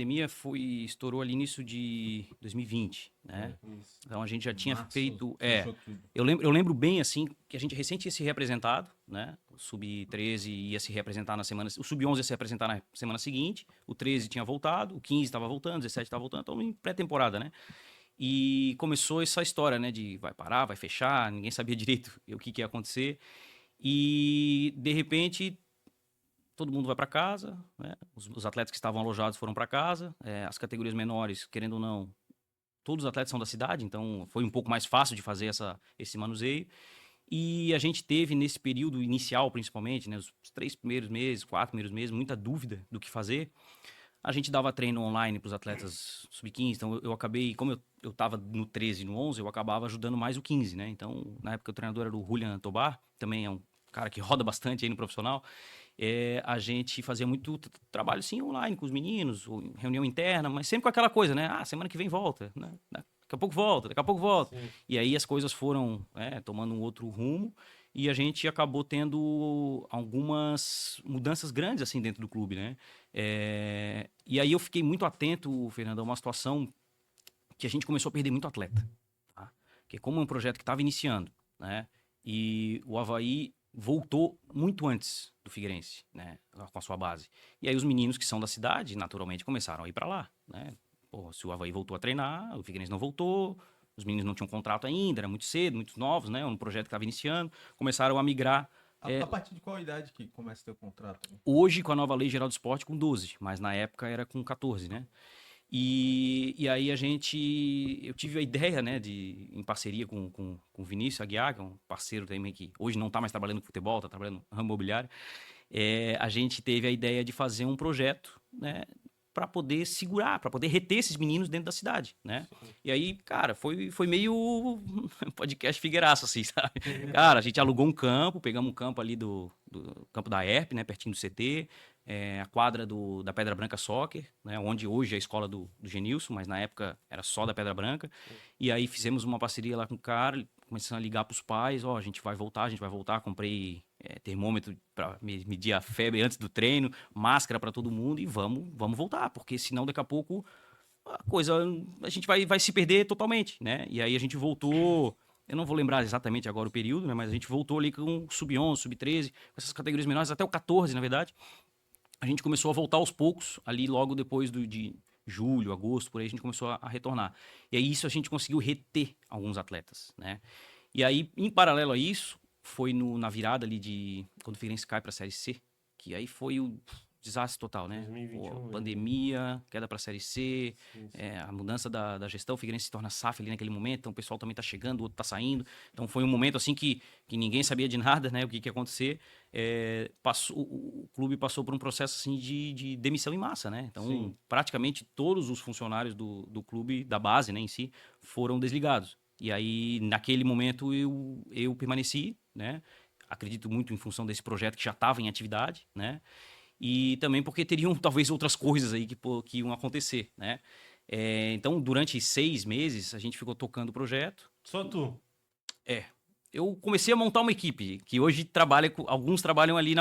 pandemia estourou ali início de 2020, né? Isso. Então a gente já tinha Março, feito. fechou tudo. Eu lembro bem, assim, que a gente recém tinha se representado, né? O Sub-13 ia se representar na semana. O Sub-11 ia se representar na semana seguinte, o 13 tinha voltado, o 15 estava voltando, o 17 estava voltando, então em pré-temporada, né? E começou essa história, né? De vai parar, vai fechar, ninguém sabia direito o que ia acontecer. E de repente todo mundo vai para casa, né? Os atletas que estavam alojados foram para casa, as categorias menores, querendo ou não, todos os atletas são da cidade, então foi um pouco mais fácil de fazer esse manuseio. E a gente teve nesse período inicial, principalmente, né, os 3 primeiros meses, 4 primeiros meses, muita dúvida do que fazer. A gente dava treino online para os atletas sub-15, então eu acabei, como eu estava no 13 e no 11, eu acabava ajudando mais o 15, né? Então, na época o treinador era o Julian Tobar, também é um cara que roda bastante aí no profissional. A gente fazia muito trabalho, sim, online com os meninos, ou reunião interna, mas sempre com aquela coisa, né? Ah, semana que vem volta, né? Daqui a pouco volta, daqui a pouco volta. Sim. E aí as coisas foram tomando um outro rumo e a gente acabou tendo algumas mudanças grandes, assim, dentro do clube, né? E aí eu fiquei muito atento, Fernando, a uma situação que a gente começou a perder muito atleta. Tá? Porque como é um projeto que estava iniciando, né? E o Avaí voltou muito antes do Figueirense, né? Com a sua base. E aí os meninos que são da cidade, naturalmente, começaram a ir para lá, né? Pô, se o Avaí voltou a treinar, o Figueirense não voltou, os meninos não tinham contrato ainda, era muito cedo, muito novos, né? Um projeto que estava iniciando, começaram a migrar. A partir de qual idade que começa o teu contrato? Hoje, com a nova Lei Geral do Esporte, com 12, mas na época era com 14, né? E aí eu tive a ideia, né, em parceria com o Vinícius Aguiar, que é um parceiro também que hoje não está mais trabalhando com futebol, está trabalhando no ramo imobiliário. A gente teve a ideia de fazer um projeto, né, para poder segurar, para poder reter esses meninos dentro da cidade, né? E aí, cara, foi meio podcast figueiraço, assim, sabe? Cara, a gente alugou um campo, pegamos um campo ali do campo da ERP, né, pertinho do CT, a quadra da Pedra Branca Soccer, né, onde hoje é a escola do Genilson, mas na época era só da Pedra Branca. E aí fizemos uma parceria lá com o cara, começando a ligar para os pais, a gente vai voltar, comprei termômetro para medir a febre antes do treino, máscara para todo mundo e vamos voltar, porque senão daqui a pouco a gente vai se perder totalmente, né? E aí a gente voltou, eu não vou lembrar exatamente agora o período, né, mas a gente voltou ali com sub-11, sub-13, com essas categorias menores, até o 14, na verdade. A gente começou a voltar aos poucos, ali logo depois de julho, agosto, por aí a gente começou a retornar. E aí isso a gente conseguiu reter alguns atletas, né? E aí, em paralelo a isso, foi na virada ali quando o Figueirense cai para a Série C, que aí foi o desastre total, né? 2021, Pandemia, queda para a Série C, Sim. a mudança da gestão, o Figueirense se torna SAF ali naquele momento, então o pessoal também tá chegando, o outro tá saindo. Então foi um momento assim que ninguém sabia de nada, né? O que ia acontecer. O clube passou por um processo assim de demissão em massa, né? Então, Sim. praticamente todos os funcionários do clube, da base, né, em si, foram desligados. E aí, naquele momento, eu permaneci, né? Acredito muito em função desse projeto que já estava em atividade, né? E também porque teriam talvez outras coisas aí que iam acontecer, né? Então, durante 6 meses, a gente ficou tocando o projeto. Só tu? Eu comecei a montar uma equipe que hoje trabalha alguns trabalham ali na